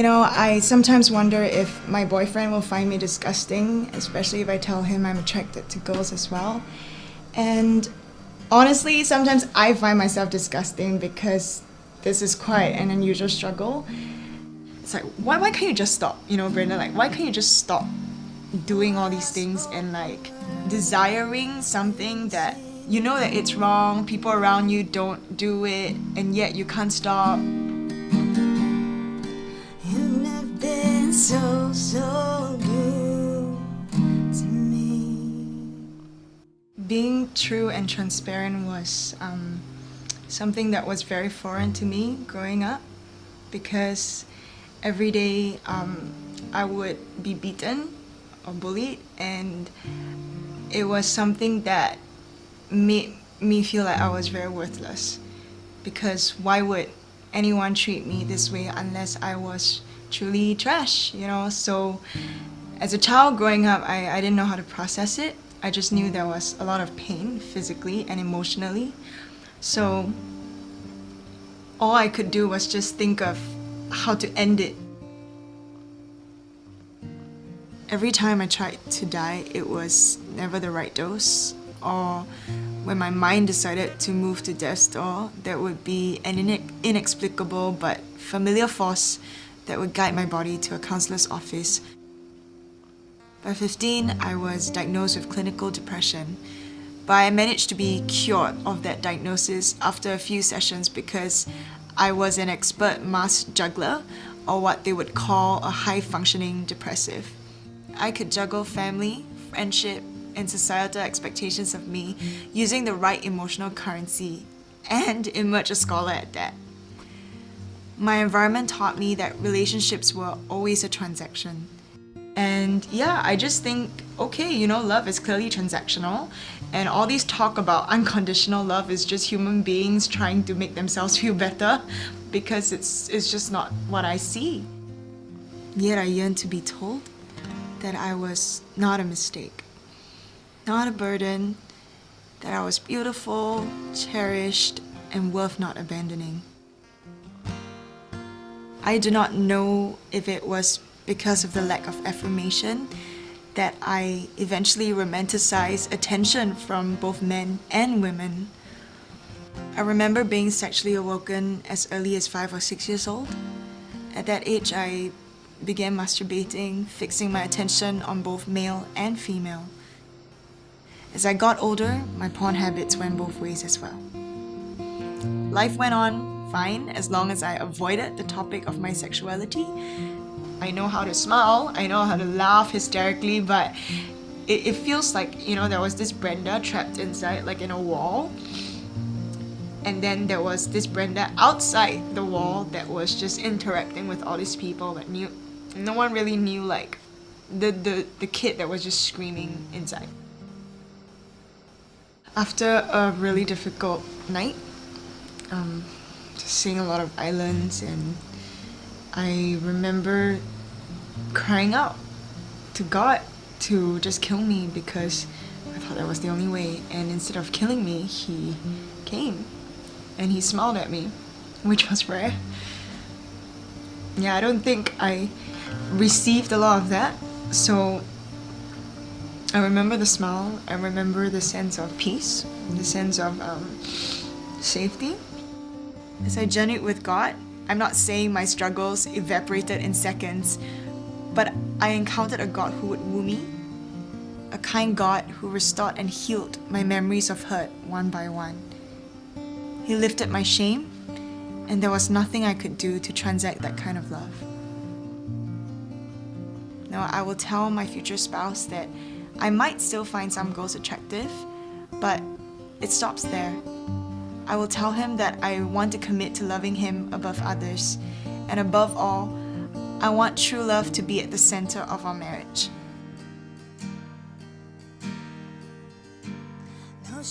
I sometimes wonder if my boyfriend will find me disgusting, especially if I tell him I'm attracted to girls as well. And honestly, sometimes I find myself disgusting because this is quite an unusual struggle. It's like, why can't you just stop? Brenda, like, why can't you just stop doing all these things and like desiring something that you know that it's wrong, people around you don't do it, and yet you can't stop. You've been so good to me. Being true and transparent was something that was very foreign to me growing up, because every day I would be beaten or bullied, and it was something that made me feel like I was very worthless, because why would anyone treat me this way unless I was truly trash, So as a child growing up, I didn't know how to process it. I just knew there was a lot of pain physically and emotionally. So all I could do was just think of how to end it. Every time I tried to die, it was never the right dose. Or when my mind decided to move to death's door, there would be an inexplicable but familiar force that would guide my body to a counselor's office. By 15, I was diagnosed with clinical depression, but I managed to be cured of that diagnosis after a few sessions because I was an expert master juggler, or what they would call a high-functioning depressive. I could juggle family, friendship, and societal expectations of me using the right emotional currency, and emerge a scholar at that. My environment taught me that relationships were always a transaction. And yeah, I just think, okay, love is clearly transactional, and all these talk about unconditional love is just human beings trying to make themselves feel better, because it's just not what I see. Yet I yearned to be told that I was not a mistake, not a burden, that I was beautiful, cherished, and worth not abandoning. I do not know if it was because of the lack of affirmation that I eventually romanticized attention from both men and women. I remember being sexually awoken as early as 5 or 6 years old. At that age, I began masturbating, fixing my attention on both male and female. As I got older, my porn habits went both ways as well. Life went on fine as long as I avoided the topic of my sexuality. I know how to smile, I know how to laugh hysterically, but it feels like, there was this Brenda trapped inside, like in a wall. And then there was this Brenda outside the wall that was just interacting with all these people, but no one really knew, like, the kid that was just screaming inside. After a really difficult night, just seeing a lot of islands, and I remember crying out to God to just kill me, because I thought that was the only way. And instead of killing me, he came and he smiled at me, which was rare. Yeah, I don't think I received a lot of that. So I remember the smile, I remember the sense of peace, the sense of safety. As I journeyed with God, I'm not saying my struggles evaporated in seconds, but I encountered a God who would woo me, a kind God who restored and healed my memories of hurt one by one. He lifted my shame, and there was nothing I could do to transact that kind of love. Now, I will tell my future spouse that I might still find some girls attractive, but it stops there. I will tell him that I want to commit to loving him above others, and above all, I want true love to be at the center of our marriage. No